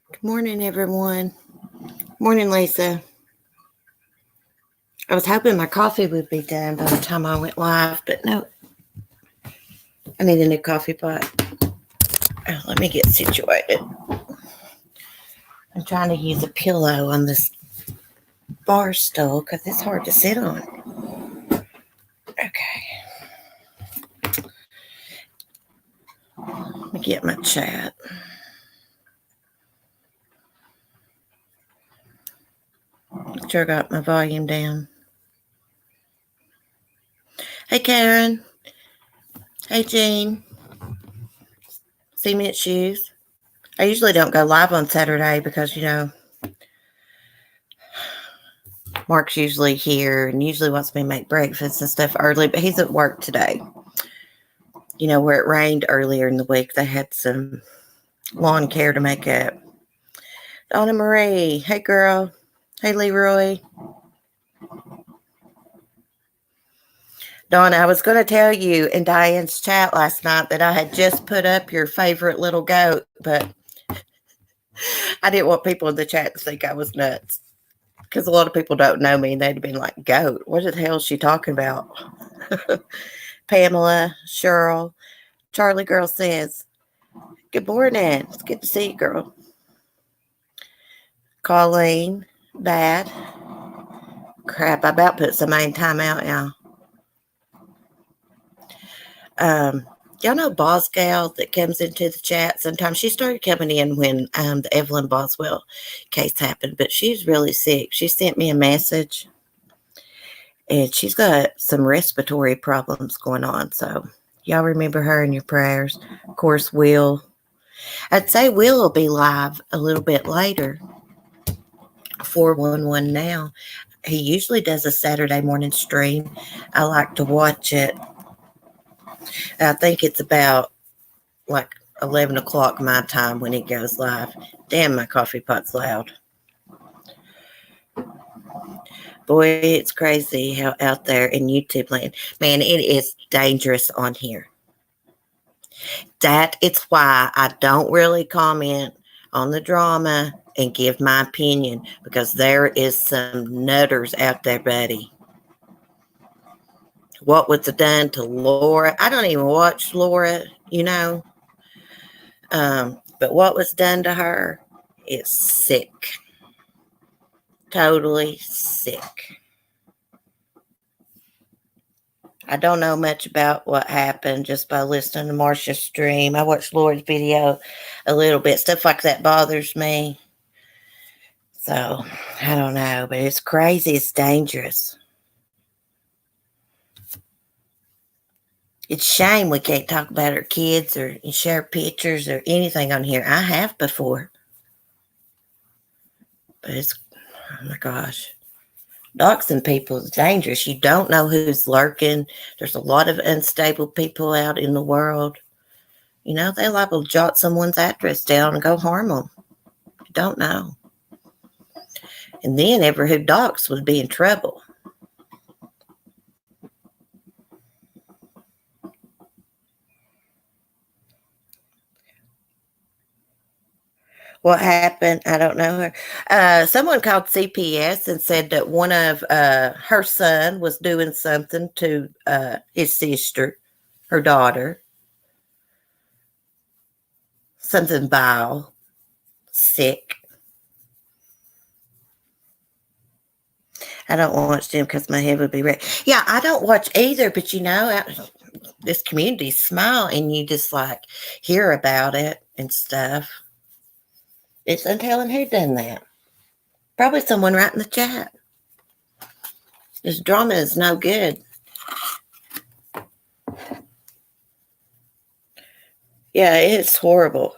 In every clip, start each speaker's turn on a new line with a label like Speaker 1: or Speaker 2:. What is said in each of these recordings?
Speaker 1: Good morning, everyone. Morning, Lisa. I was hoping my coffee would be done by the time I went live, but no, I need a new coffee pot. Oh, let me get situated. I'm trying to use a pillow on this bar stool because it's hard to sit on. Okay. Let me get my chat. Make sure I got my volume down. Hey, Karen. Hey, Jean. Cement Shoes. I usually don't go live on Saturday because, Mark's usually here and usually wants me to make breakfast and stuff early, but he's at work today. Where it rained earlier in the week, they had some lawn care to make up. Donna Marie. Hey, girl. Hey, Leroy. Donna, I was going to tell you in Diane's chat last night that I had just put up your favorite little goat, but I didn't want people in the chat to think I was nuts because a lot of people don't know me and they'd have been like, goat? What the hell is she talking about? Pamela, Cheryl, Charlie Girl says, good morning. It's good to see you, girl. Colleen, bad. Crap, I about put somebody in timeout now. Y'all know Boss Gal that comes into the chat sometimes? She started coming in when the Evelyn Boswell case happened, but she's really sick. She sent me a message, and she's got some respiratory problems going on. So y'all remember her in your prayers. Of course, I'd say Will will be live a little bit later. 411 now. He usually does a Saturday morning stream. I like to watch it. I think it's about like 11 o'clock my time when it goes live. Damn, my coffee pot's loud. Boy, it's crazy how out there in YouTube land. Man, it is dangerous on here. It's why I don't really comment on the drama and give my opinion, because there is some nutters out there, buddy. What was done to Laura? I don't even watch Laura, but what was done to her is sick. Totally sick. I don't know much about what happened just by listening to Marsha's stream. I watched Laura's video a little bit. Stuff like that bothers me. So, I don't know, but it's crazy. It's dangerous. It's a shame we can't talk about our kids or share pictures or anything on here. I have before. But oh my gosh. Doxing people is dangerous. You don't know who's lurking. There's a lot of unstable people out in the world. They liable to jot someone's address down and go harm them. You don't know. And then every who doxed would be in trouble. What happened? I don't know her. Someone called CPS and said that one of her son was doing something to his sister, her daughter. Something vile, sick. I don't watch them because my head would be red. Yeah, I don't watch either, but this community's small and you just like hear about it and stuff. It's untelling who done that. Probably someone right in the chat. This drama is no good. Yeah, it's horrible.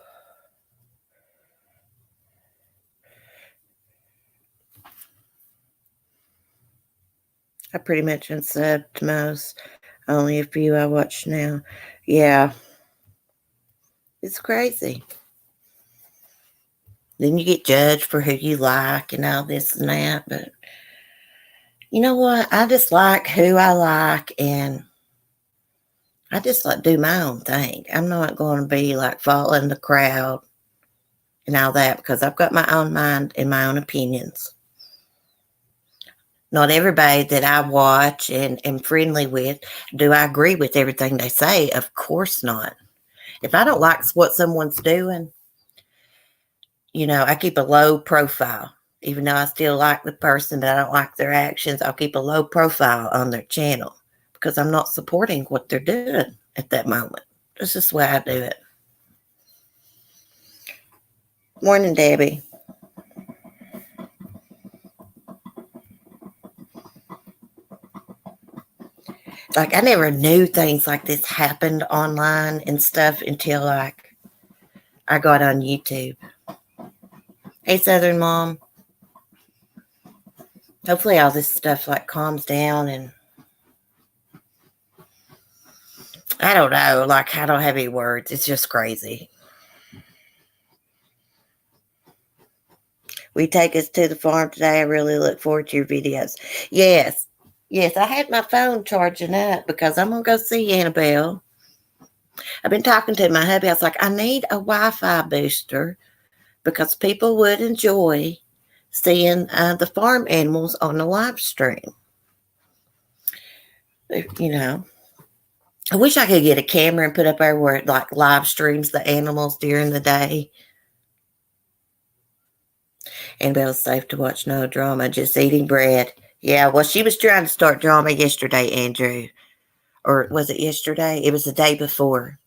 Speaker 1: I pretty much unsubbed to most. Only a few I watch now. Yeah. It's crazy. Then you get judged for who you like and all this and that. But you know what? I just like who I like, and I just like do my own thing. I'm not going to be like following the crowd and all that because I've got my own mind and my own opinions. Not everybody that I watch and am friendly with do I agree with everything they say. Of course not. If I don't like what someone's doing, I keep a low profile. Even though I still like the person, but I don't like their actions, I'll keep a low profile on their channel because I'm not supporting what they're doing at that moment. This is the way I do it. Morning, Debbie. Like, I never knew things like this happened online and stuff until, like, I got on YouTube. Hey, Southern Mom. Hopefully all this stuff, like, calms down and I don't know. Like, I don't have any words. It's just crazy. We take us to the farm today. I really look forward to your videos. Yes. Yes, I had my phone charging up because I'm going to go see Annabelle. I've been talking to my hubby. I was like, I need a Wi-Fi booster because people would enjoy seeing the farm animals on the live stream. I wish I could get a camera and put up there where it like live streams the animals during the day. Annabelle's safe to watch, no drama, just eating bread. Yeah, well, she was trying to start drama yesterday, Andrew. Or was it yesterday? It was the day before.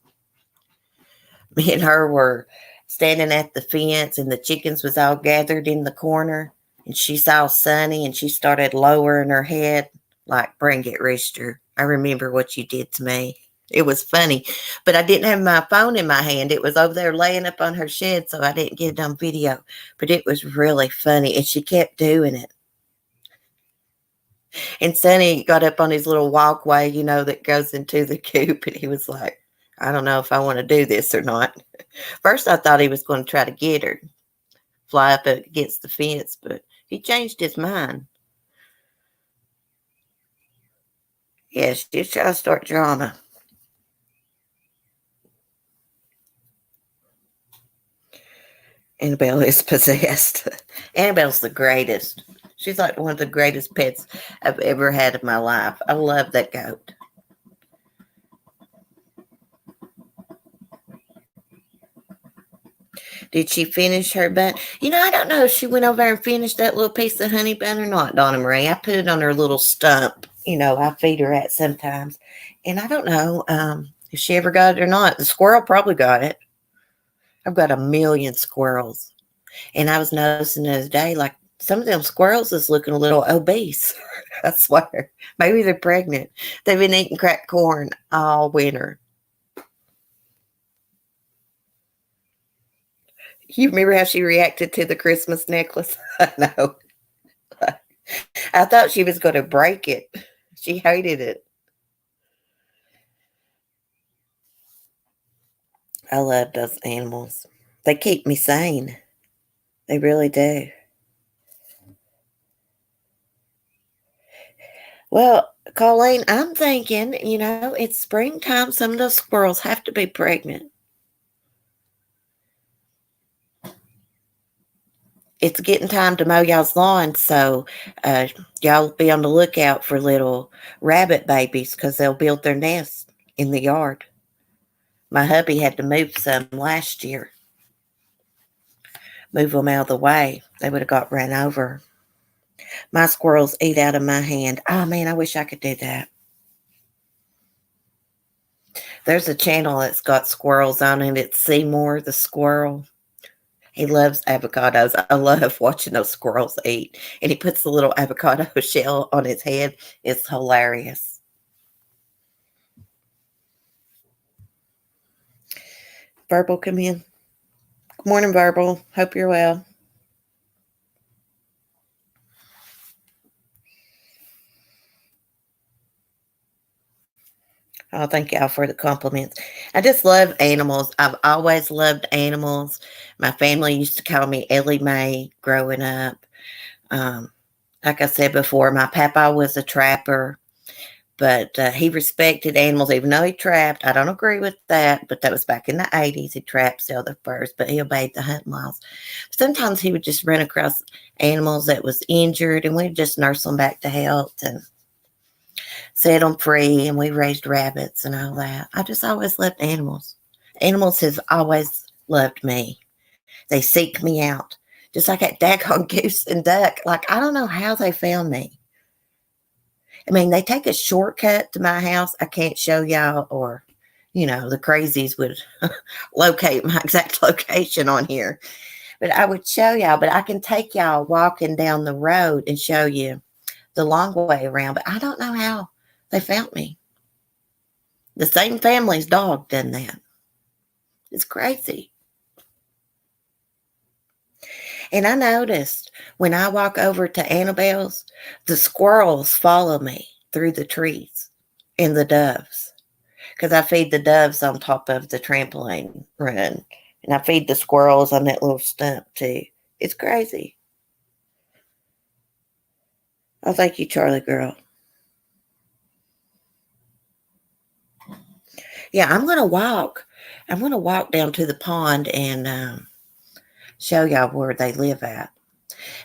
Speaker 1: Me and her were standing at the fence and the chickens was all gathered in the corner. And she saw Sonny and she started lowering her head like, bring it, Rooster. I remember what you did to me. It was funny. But I didn't have my phone in my hand. It was over there laying up on her shed, so I didn't get it on video. But it was really funny. And she kept doing it. And Sonny got up on his little walkway, that goes into the coop. And he was like, I don't know if I want to do this or not. First, I thought he was going to try to get her, fly up against the fence, but he changed his mind. Yeah, she's trying to start drama. Annabelle is possessed. Annabelle's the greatest. She's like one of the greatest pets I've ever had in my life. I love that goat. Did she finish her bun? I don't know if she went over there and finished that little piece of honey bun or not, Donna Marie. I put it on her little stump, I feed her at sometimes. And I don't know if she ever got it or not. The squirrel probably got it. I've got a million squirrels. And I was noticing the other day, like, some of them squirrels is looking a little obese. I swear. Maybe they're pregnant. They've been eating cracked corn all winter. You remember how she reacted to the Christmas necklace? I know. I thought she was going to break it. She hated it. I love those animals. They keep me sane. They really do. Well, Colleen, I'm thinking, it's springtime. Some of those squirrels have to be pregnant. It's getting time to mow y'all's lawn, so y'all be on the lookout for little rabbit babies because they'll build their nests in the yard. My hubby had to move some last year. Move them out of the way. They would have got ran over. My squirrels eat out of my hand. Oh, man, I wish I could do that. There's a channel that's got squirrels on it. It's Seymour the Squirrel. He loves avocados. I love watching those squirrels eat. And he puts the little avocado shell on his head. It's hilarious. Verbal, come in. Good morning, Verbal. Hope you're well. Oh, thank y'all for the compliments. I just love animals. I've always loved animals. My family used to call me Ellie Mae growing up. Like I said before, my papa was a trapper. But he respected animals, even though he trapped. I don't agree with that, but that was back in the 80s. He trapped, sell the furs, but he obeyed the hunting laws. Sometimes he would just run across animals that was injured, and we'd just nurse them back to health and set them free. And we raised rabbits and all that. I just always loved animals. Animals have always loved me. They seek me out, just like that daggone goose and duck. Like, I don't know how they found me. I mean, they take a shortcut to my house. I can't show y'all, or, the crazies would locate my exact location on here. But I would show y'all, but I can take y'all walking down the road and show you the long way around. But I don't know how they found me. The same family's dog done that. It's crazy. And I noticed when I walk over to Annabelle's, the squirrels follow me through the trees and the doves. Because I feed the doves on top of the trampoline run. And I feed the squirrels on that little stump too. It's crazy. Oh, thank you, Charlie girl. Yeah, I'm going to walk. I'm going to walk down to the pond and show y'all where they live at.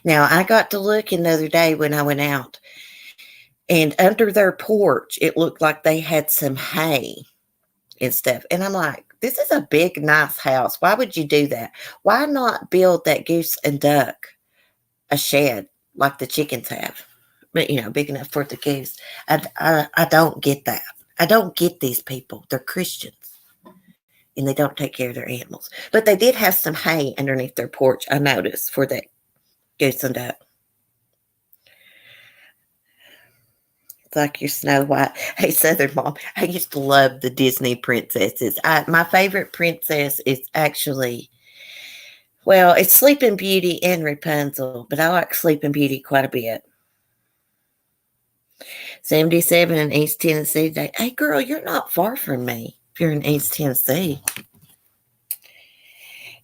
Speaker 1: Now, I got to looking the other day when I went out, and under their porch, it looked like they had some hay and stuff. And I'm like, this is a big, nice house. Why would you do that? Why not build that goose and duck a shed like the chickens have? But, big enough for the goose. I don't get that. I don't get these people. They're Christians. And they don't take care of their animals. But they did have some hay underneath their porch, I noticed, for that goose and duck. It's like your Snow White. Hey, Southern Mom, I used to love the Disney princesses. My favorite princess is actually, well, it's Sleeping Beauty and Rapunzel, but I like Sleeping Beauty quite a bit. 77 in East Tennessee today. Hey, girl, you're not far from me if you're in East Tennessee.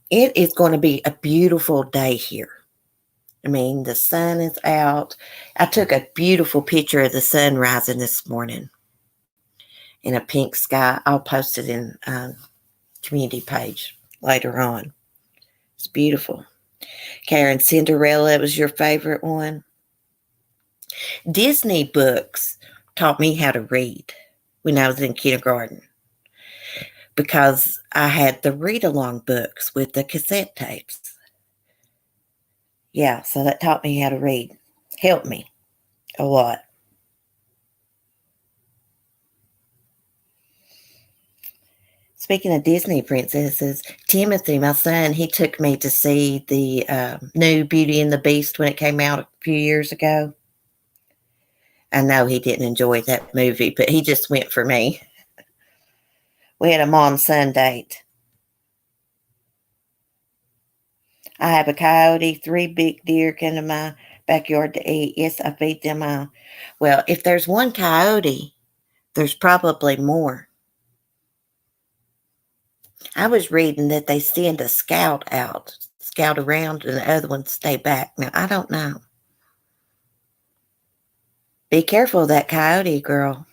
Speaker 1: It is going to be a beautiful day here. I mean, the sun is out. I took a beautiful picture of the sun rising this morning in a pink sky. I'll post it in community page later on. It's beautiful. Karen, Cinderella was your favorite one. Disney books taught me how to read when I was in kindergarten, because I had the read-along books with the cassette tapes. Yeah, so that taught me how to read. Helped me a lot. Speaking of Disney princesses, Timothy, my son, he took me to see the new Beauty and the Beast when it came out a few years ago. I know he didn't enjoy that movie, but he just went for me. We had a mom-son date. I have a coyote, 3 big deer come to my backyard to eat. Yes, I feed them all. Well, if there's one coyote, there's probably more. I was reading that they send a scout around, and the other ones stay back. Now, I don't know. Be careful of that coyote, girl.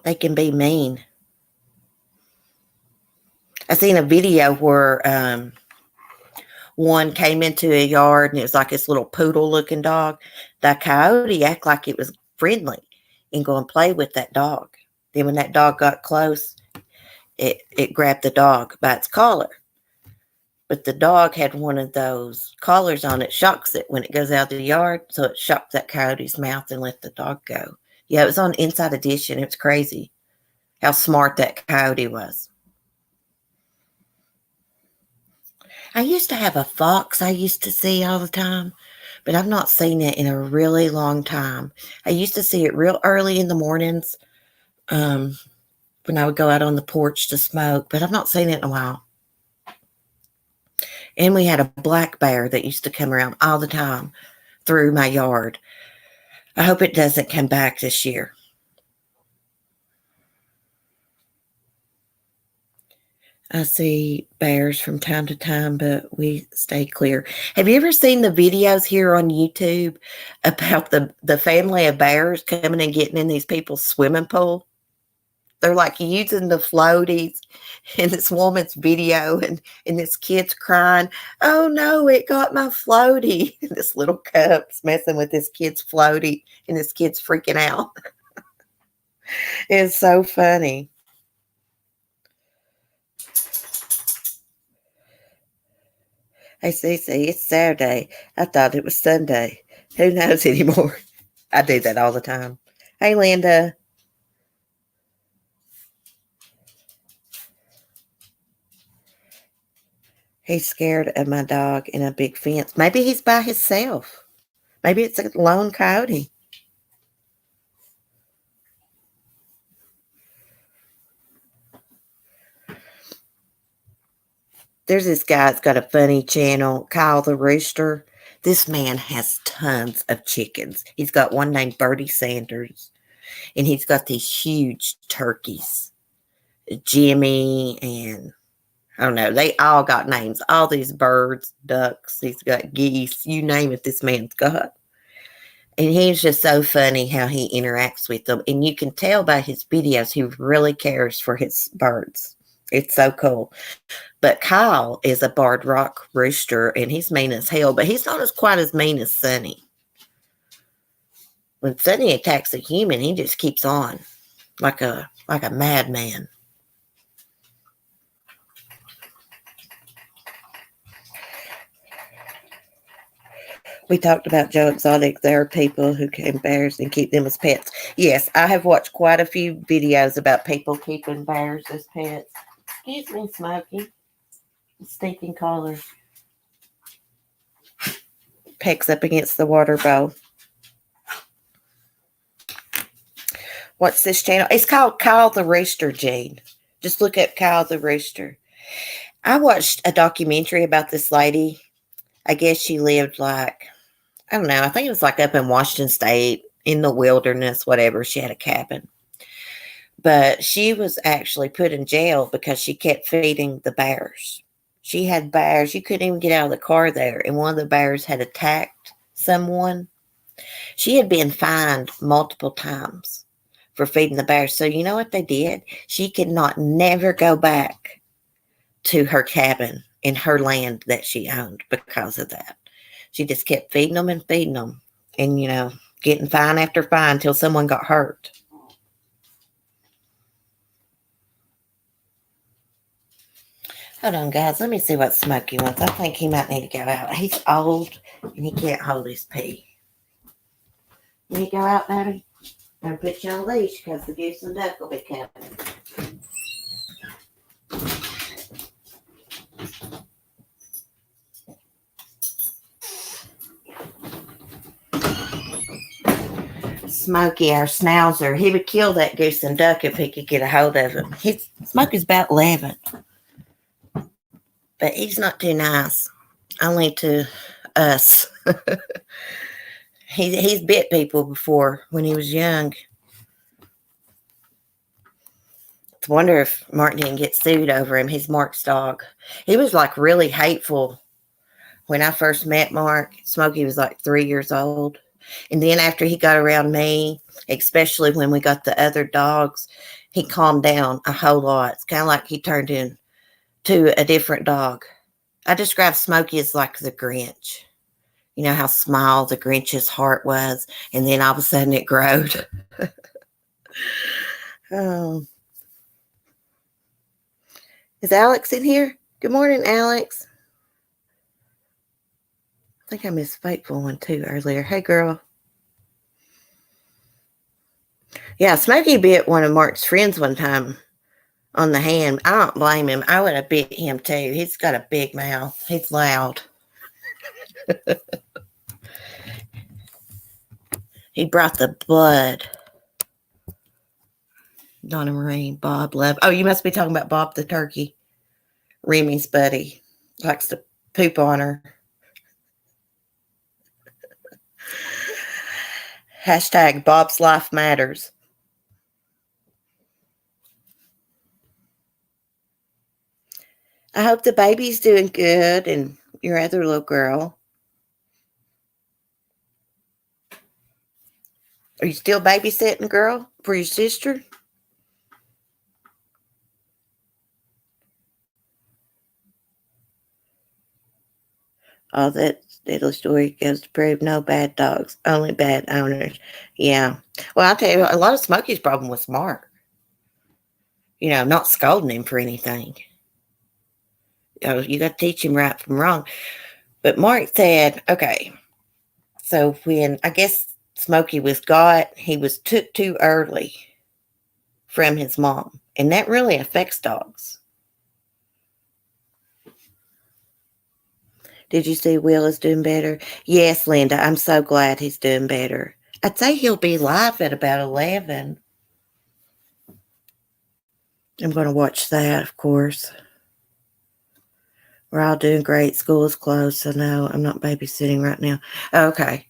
Speaker 1: They can be mean. I seen a video where one came into a yard, and it was like this little poodle-looking dog. The coyote acted like it was friendly and go and play with that dog. Then when that dog got close, it grabbed the dog by its collar. But the dog had one of those collars on it, shocks it when it goes out of the yard. So it shocked that coyote's mouth and let the dog go. Yeah, it was on Inside Edition. It was crazy how smart that coyote was. I used to have a fox I used to see all the time, but I've not seen it in a really long time. I used to see it real early in the mornings when I would go out on the porch to smoke, but I've not seen it in a while. And we had a black bear that used to come around all the time through my yard. I hope it doesn't come back this year. I see bears from time to time, but we stay clear. Have you ever seen the videos here on YouTube about the family of bears coming and getting in these people's swimming pool? They're like using the floaties in this woman's video, and this kid's crying, "Oh no, it got my floaty." And this little cup's messing with this kid's floaty, and this kid's freaking out. It's so funny. Hey, Cece, it's Saturday. I thought it was Sunday. Who knows anymore? I do that all the time. Hey, Linda. He's scared of my dog in a big fence. Maybe he's by himself. Maybe it's a lone coyote. There's this guy that's got a funny channel, Kyle the Rooster. This man has tons of chickens. He's got one named Bertie Sanders, and he's got these huge turkeys, Jimmy, and I don't know. They all got names. All these birds, ducks, he's got geese, you name it, this man's got. And he's just so funny how he interacts with them. And you can tell by his videos, he really cares for his birds. It's so cool. But Kyle is a barred rock rooster, and he's mean as hell, but he's not quite as mean as Sonny. When Sonny attacks a human, he just keeps on like a madman. We talked about Joe Exotic. There are people who keep bears and keep them as pets. Yes, I have watched quite a few videos about people keeping bears as pets. Excuse me, Smokey. Stinking collar. Pecks up against the water bowl. What's this channel? It's called Kyle the Rooster, Gene. Just look up Kyle the Rooster. I watched a documentary about this lady. I guess she lived like, I don't know, I think it was like up in Washington State, in the wilderness, whatever. She had a cabin. But she was actually put in jail because she kept feeding the bears. She had bears. You couldn't even get out of the car there. And one of the bears had attacked someone. She had been fined multiple times for feeding the bears. So you know what they did? She could not never go back to her cabin in her land that she owned because of that. She just kept feeding them and feeding them. And, getting fine after fine until someone got hurt. Hold on, guys. Let me see what Smokey wants. I think he might need to go out. He's old and he can't hold his pee. You need to go out, baby? I'm going to put you on a leash because the goose and duck will be coming. Smokey, our schnauzer, he would kill that goose and duck if he could get a hold of him. Smokey's about 11. But he's not too nice, only to us. He's bit people before when he was young. It's a wonder if Mark didn't get sued over him. He's Mark's dog. He was like really hateful when I first met Mark. Smokey was like 3 years old. And then after he got around me, especially when we got the other dogs, he calmed down a whole lot. It's kind of like he turned into a different dog. I describe Smokey as like the Grinch. You know how small the Grinch's heart was, and then all of a sudden it growed. Oh. Is Alex in here? Good morning, Alex. I think I missed Faithful one too earlier. Hey, girl. Yeah, Smokey bit one of Mark's friends one time on the hand. I don't blame him. I would have bit him too. He's got a big mouth. He's loud. He brought the blood. Donna Marie, Bob Love. Oh, you must be talking about Bob the turkey. Remy's buddy. Likes to poop on her. Hashtag Bob's Life Matters. I hope the baby's doing good and your other little girl. Are you still babysitting, girl, for your sister? All that little story goes to prove no bad dogs, only bad owners. Yeah. Well, I'll tell you, a lot of Smokey's problem was Mark. Not scolding him for anything. You got to teach him right from wrong. But Mark said, okay, so when I guess Smokey was got, he was took too early from his mom. And that really affects dogs. Did you see Will is doing better? Yes, Linda, I'm so glad he's doing better. I'd say he'll be live at about 11. I'm going to watch that, of course. We're all doing great. School is closed, so no, I'm not babysitting right now. Okay.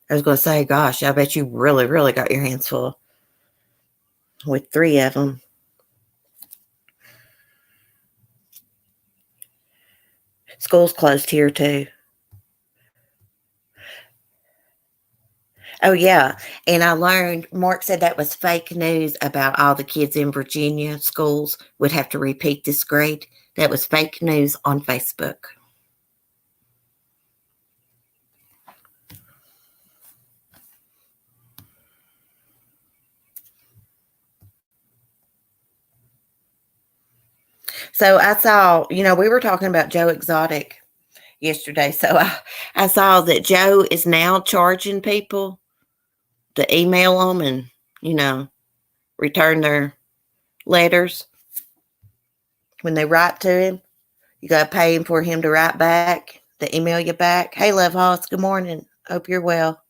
Speaker 1: I was going to say, gosh, I bet you really, really got your hands full with 3 of them. School's closed here, too. Oh, yeah. And I learned, Mark said that was fake news about all the kids in Virginia schools would have to repeat this grade. That was fake news on Facebook. So I saw, we were talking about Joe Exotic yesterday. So I saw that Joe is now charging people to email them and, return their letters when they write to him. You got to pay him for him to write back, to email you back. Hey, Love Hoss, good morning. Hope you're well.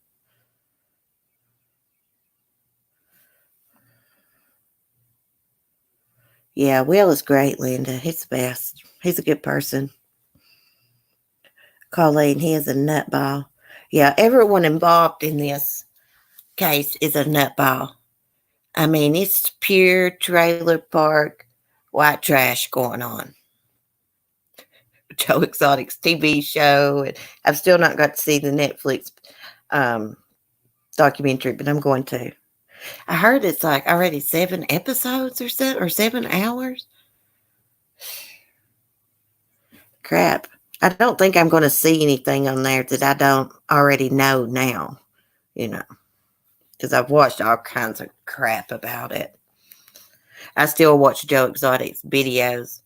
Speaker 1: Yeah, Will is great, Linda. He's the best. He's a good person. Colleen, he is a nutball. Yeah, everyone involved in this case is a nutball. I mean, it's pure trailer park white trash going on. Joe Exotic's TV show, and I've still not got to see the Netflix documentary, but I'm going to. I heard it's like already 7 episodes or 7 hours. Crap. I don't think I'm going to see anything on there that I don't already know now, because I've watched all kinds of crap about it. I still watch Joe Exotic's videos.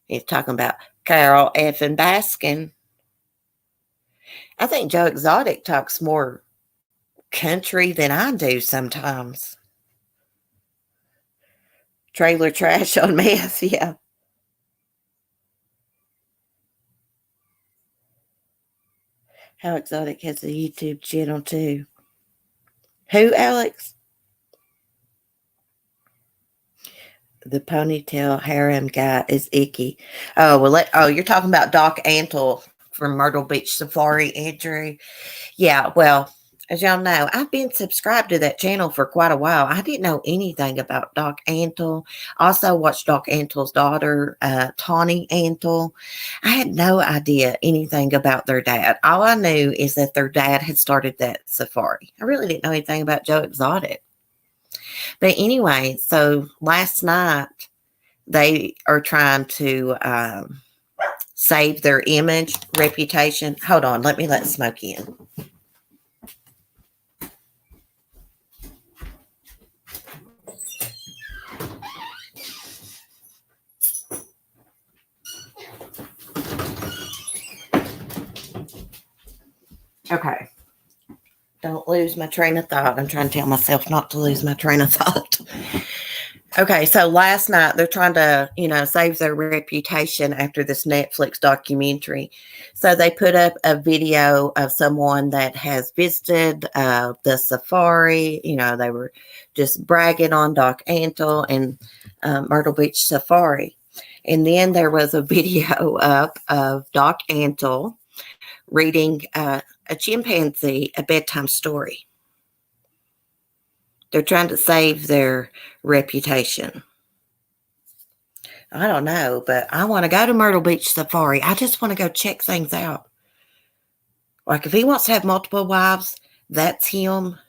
Speaker 1: He's talking about Carol effing Baskin. I think Joe Exotic talks more country than I do sometimes. Trailer trash on meth, yeah. How Exotic has a YouTube channel too. Who, Alex? The ponytail harem guy is icky. Oh, well, you're talking about Doc Antle from Myrtle Beach Safari, Andrew. Yeah, well, as y'all know, I've been subscribed to that channel for quite a while. I didn't know anything about Doc Antle. Also watched Doc Antle's daughter, Tawny Antle. I had no idea anything about their dad. All I knew is that their dad had started that safari. I really didn't know anything about Joe Exotic. But anyway, so last night they are trying to save their image, reputation. Hold on, let me let Smokey in. Okay. Don't lose my train of thought. I'm trying to tell myself not to lose my train of thought. Okay, so last night they're trying to, save their reputation after this Netflix documentary. So they put up a video of someone that has visited the safari. They were just bragging on Doc Antle and Myrtle Beach Safari. And then there was a video up of Doc Antle reading a chimpanzee a bedtime story. They're trying to save their reputation. I don't know, but I want to go to Myrtle Beach Safari. I just want to go check things out. Like if he wants to have multiple wives, that's him.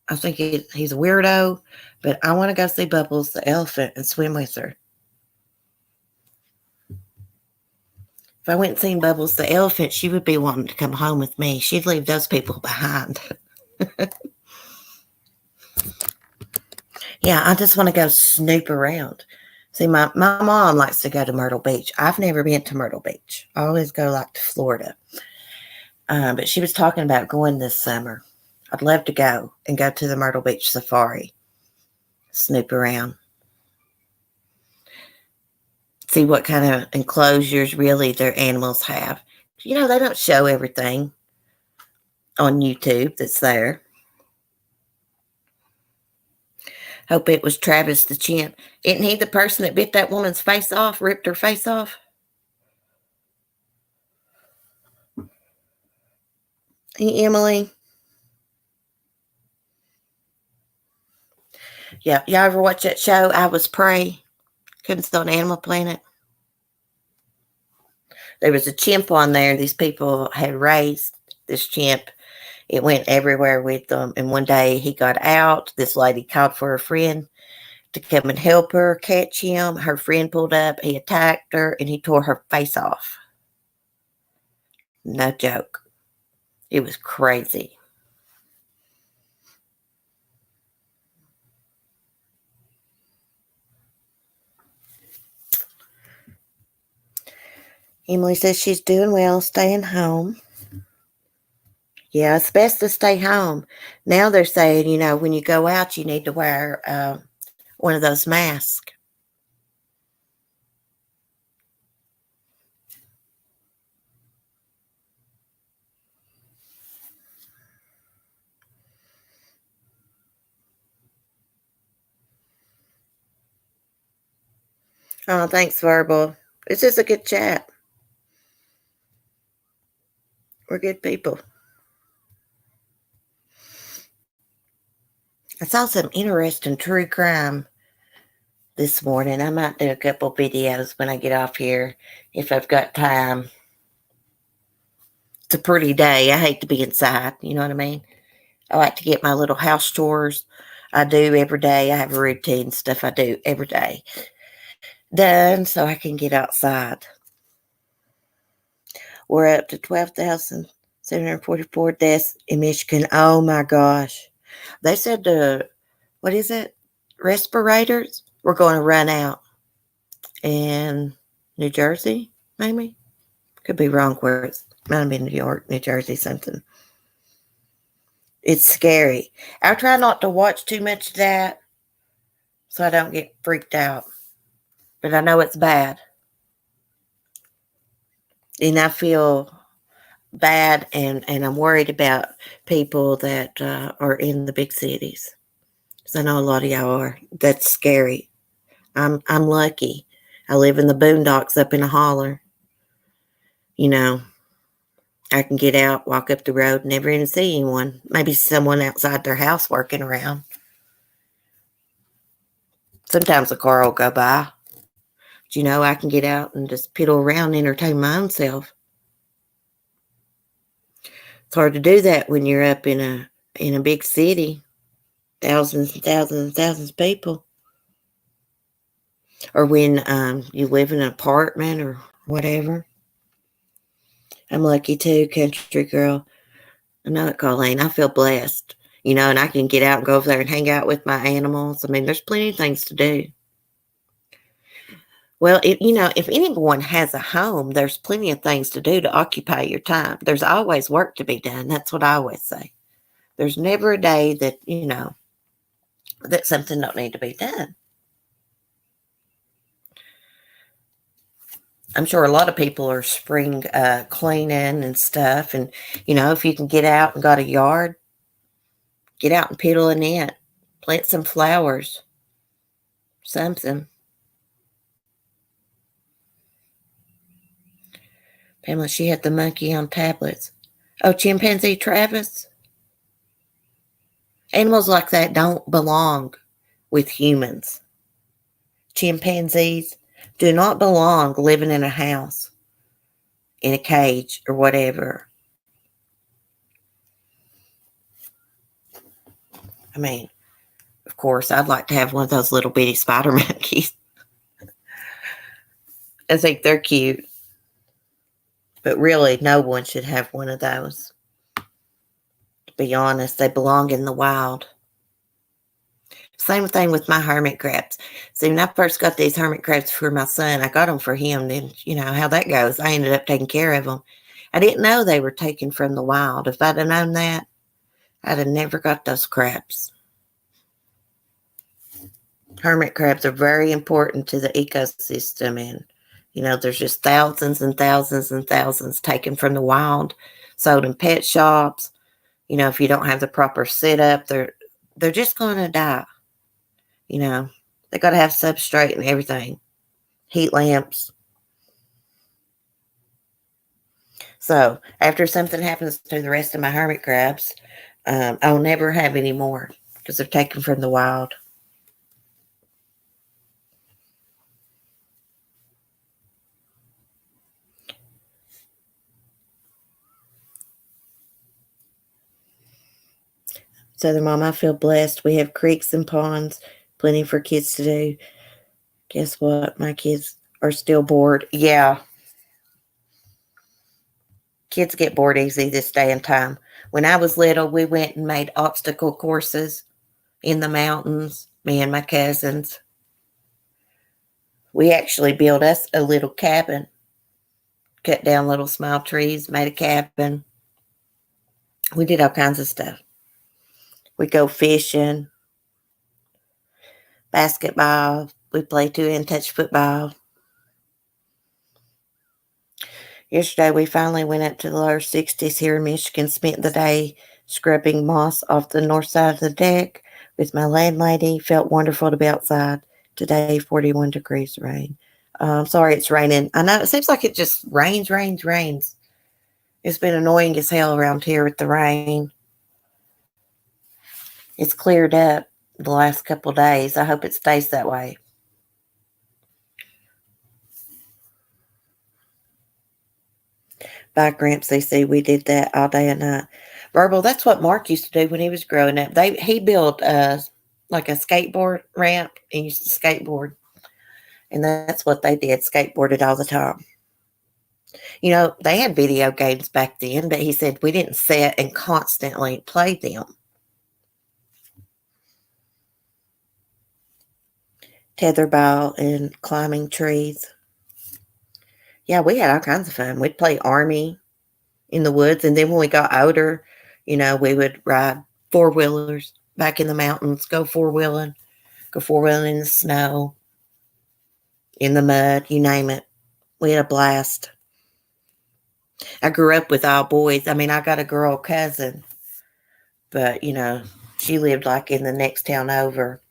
Speaker 1: I think he's a weirdo, but I want to go see Bubbles the elephant and swim with her. If I went and seen Bubbles the elephant, she would be wanting to come home with me. She'd leave those people behind. Yeah, I just want to go snoop around. See, my mom likes to go to Myrtle Beach. I've never been to Myrtle Beach. I always go like to Florida. But she was talking about going this summer. I'd love to go and go to the Myrtle Beach Safari. Snoop around. See what kind of enclosures really their animals have. You know, they don't show everything on YouTube that's there. Hope it was Travis the chimp. Isn't he the person that bit that woman's face off, ripped her face off? Hey, Emily. Yeah, y'all ever watch that show, I Was Prey? Comes on Animal Planet. There was a chimp on there. These people had raised this chimp. It went everywhere with them. And one day he got out. This lady called for a friend to come and help her catch him. Her friend pulled up. He attacked her and he tore her face off. No joke. It was crazy. Emily says she's doing well, staying home. Yeah, it's best to stay home. Now they're saying, you know, when you go out, you need to wear one of those masks. Oh, thanks, Verbal. It's just a good chat. We're good people. I saw some interesting true crime this morning. I might do a couple videos when I get off here if I've got time. It's a pretty day. I hate to be inside. You know what I mean? I like to get my little house chores I do every day. I have a routine stuff I do every day done so I can get outside. We're up to 12,744 deaths in Michigan. Oh my gosh. They said what is it? Respirators were going to run out in New Jersey, maybe? Could be wrong where it's might have been New York, New Jersey, something. It's scary. I try not to watch too much of that so I don't get freaked out. But I know it's bad. And I feel bad and I'm worried about people that are in the big cities. Because I know a lot of y'all are. That's scary. I'm lucky. I live in the boondocks up in a holler. You know, I can get out, walk up the road, never even see anyone. Maybe someone outside their house working around. Sometimes a car will go by. But, you know, I can get out and just piddle around, entertain my own self. It's hard to do that when you're up in a big city. Thousands and thousands and thousands of people. Or when you live in an apartment or whatever. I'm lucky too, country girl. I know it, Colleen. I feel blessed. You know, and I can get out and go over there and hang out with my animals. I mean, there's plenty of things to do. Well, if anyone has a home, there's plenty of things to do to occupy your time. There's always work to be done. That's what I always say. There's never a day that, that something don't need to be done. I'm sure a lot of people are spring cleaning and stuff. And, if you can get out and got a yard, get out and piddle in it. Plant some flowers. Something. Pamela, she had the monkey on tablets. Oh, chimpanzee Travis? Animals like that don't belong with humans. chimpanzees do not belong living in a house, in a cage, or whatever. I mean, of course, I'd like to have one of those little bitty spider monkeys. I think they're cute. But really, no one should have one of those. To be honest, they belong in the wild. Same thing with my hermit crabs. See, when I first got these hermit crabs for my son, I got them for him. Then, you know how that goes. I ended up taking care of them. I didn't know they were taken from the wild. If I'd have known that, I'd have never got those crabs. Hermit crabs are very important to the ecosystem, and there's just thousands and thousands and thousands taken from the wild, sold in pet shops. If you don't have the proper setup, they're just going to die. They got to have substrate and everything, heat lamps. So after something happens to the rest of my hermit crabs, I'll never have any more because they're taken from the wild. Southern Mom, I feel blessed. We have creeks and ponds, plenty for kids to do. Guess what? My kids are still bored. Yeah. Kids get bored easy this day and time. When I was little, we went and made obstacle courses in the mountains, me and my cousins. We actually built us a little cabin, cut down little small trees, made a cabin. We did all kinds of stuff. We go fishing, basketball. We play 2-hand touch football. Yesterday, we finally went up to the lower 60s here in Michigan, spent the day scrubbing moss off the north side of the deck with my landlady. Felt wonderful to be outside. Today, 41 degrees, rain. Sorry, it's raining. I know, it seems like it just rains. It's been annoying as hell around here with the rain. It's cleared up the last couple of days. I hope it stays that way. By Gramps, they say we did that all day and night. Verbal, that's what Mark used to do when he was growing up. He built like a skateboard ramp and used to skateboard. And that's what they did, skateboarded all the time. They had video games back then, but he said we didn't sit and constantly play them. Tetherball and climbing trees. Yeah, we had all kinds of fun. We'd play army in the woods. And then when we got older, we would ride four-wheelers back in the mountains, go four-wheeling in the snow, in the mud, you name it. We had a blast. I grew up with all boys. I mean, I got a girl cousin, but, she lived like in the next town over.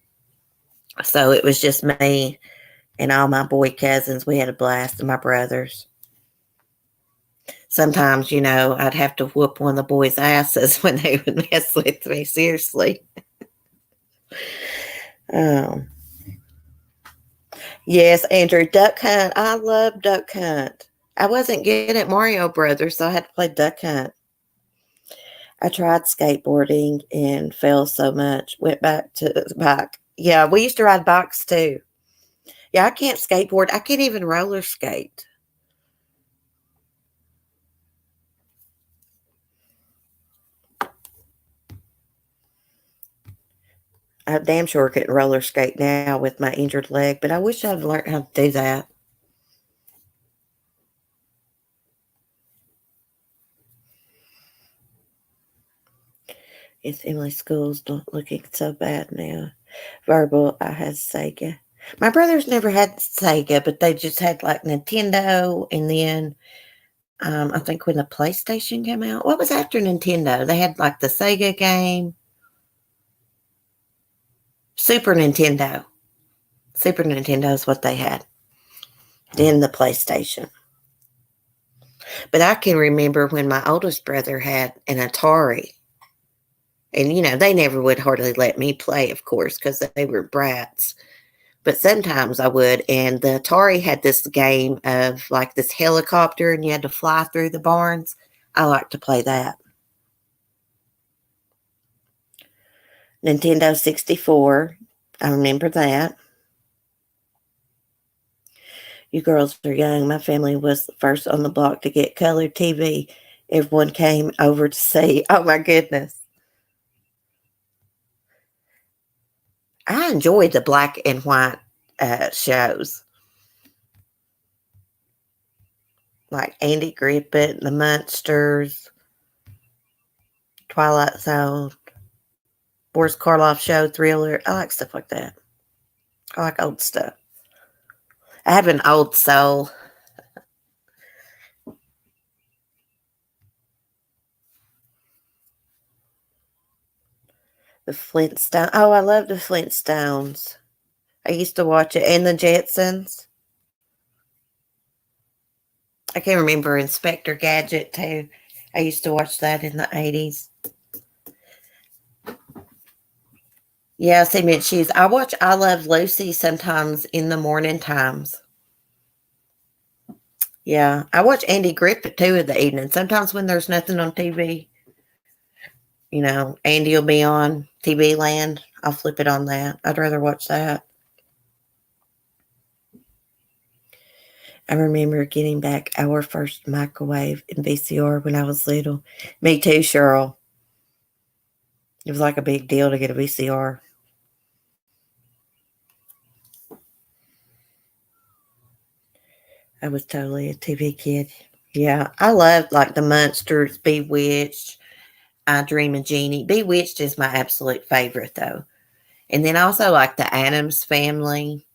Speaker 1: So it was just me and all my boy cousins. We had a blast, and my brothers. Sometimes, I'd have to whoop one of the boys' asses when they would mess with me. Seriously. Yes, Andrew, Duck Hunt. I love Duck Hunt. I wasn't good at Mario Brothers, so I had to play Duck Hunt. I tried skateboarding and fell so much. Went back to the bike. Yeah, we used to ride bikes too. Yeah, I can't skateboard. I can't even roller skate. I damn sure couldn't roller skate now with my injured leg, but I wish I'd learned how to do that. It's Emily's school's not looking so bad now. Verbal, I had Sega. My brothers never had Sega, but they just had like Nintendo, and then I think when the PlayStation came out, what was after Nintendo? They had like the Sega game. Super Nintendo. Super Nintendo is what they had. Then the PlayStation. But I can remember when my oldest brother had an Atari. And, they never would hardly let me play, of course, because they were brats. But sometimes I would. And the Atari had this game of like this helicopter and you had to fly through the barns. I like to play that. Nintendo 64. I remember that. You girls are young. My family was the first on the block to get color TV. Everyone came over to see. Oh my goodness. I enjoyed the black and white shows. Like Andy Griffith, The Munsters, Twilight Zone, Boris Karloff Show, Thriller. I like stuff like that. I like old stuff. I have an old soul. The Flintstones. Oh, I love the Flintstones. I used to watch it. And the Jetsons. I can remember Inspector Gadget too. I used to watch that in the 80s. Yeah, cement shoes. I watch I Love Lucy sometimes in the morning times. Yeah, I watch Andy Griffith too in the evening. Sometimes when there's nothing on TV, Andy will be on TV Land. I'll flip it on that. I'd rather watch that. I remember getting back our first microwave in VCR when I was little. Me too, Cheryl. It was like a big deal to get a VCR. I was totally a TV kid. Yeah, I loved like the Munsters, Bewitched, I Dream of Jeannie. Bewitched is my absolute favorite though. And then I also like the Addams Family.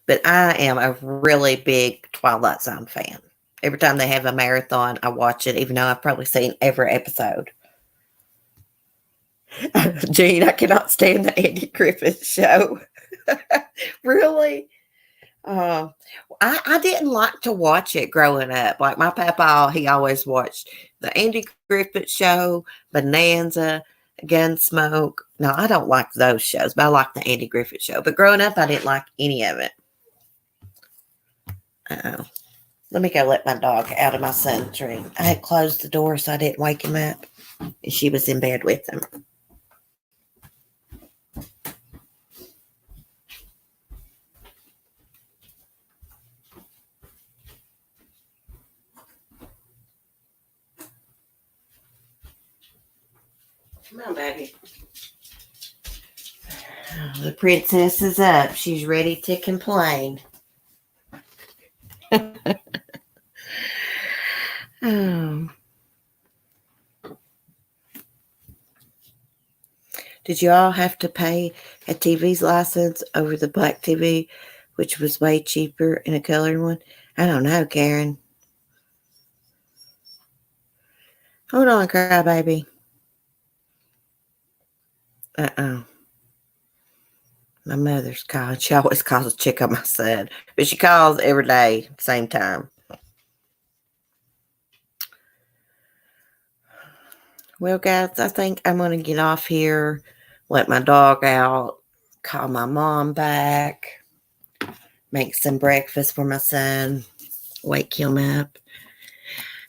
Speaker 1: But I am a really big Twilight Zone fan. Every time they have a marathon, I watch it, even though I've probably seen every episode. Gene, I cannot stand the Andy Griffith Show. Really? I didn't like to watch it growing up. Like my papa, he always watched the Andy Griffith Show, Bonanza, Gunsmoke. No, I don't like those shows, but I like the Andy Griffith Show. But growing up, I didn't like any of it. Uh-oh. Let me go let my dog out of my son's room. I had closed the door so I didn't wake him up. And she was in bed with him. Come on, baby. The princess is up. She's ready to complain. Oh. Did you all have to pay a TV's license over the black TV, which was way cheaper in a colored one? I don't know, Karen. Hold on, crybaby. Uh-oh. My mother's calling. She always calls to check on my son. But she calls every day, same time. Well, guys, I think I'm going to get off here, let my dog out, call my mom back, make some breakfast for my son, wake him up.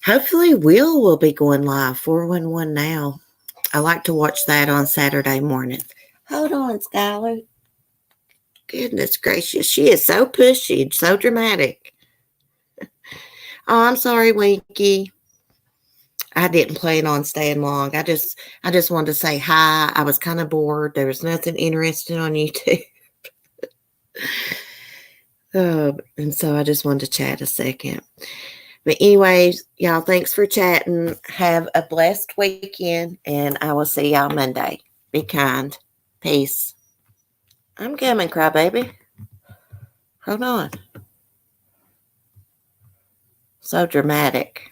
Speaker 1: Hopefully, will be going live, 411 now. I like to watch that on Saturday morning. Hold on, Skylar. Goodness gracious. She is so pushy, so dramatic. Oh, I'm sorry, Winky. I didn't plan on staying long. I just wanted to say hi. I was kind of bored. There was nothing interesting on YouTube. And so I just wanted to chat a second. But anyways, y'all, thanks for chatting. Have a blessed weekend, and I will see y'all Monday. Be kind. Peace. I'm coming, crybaby. Hold on. So dramatic.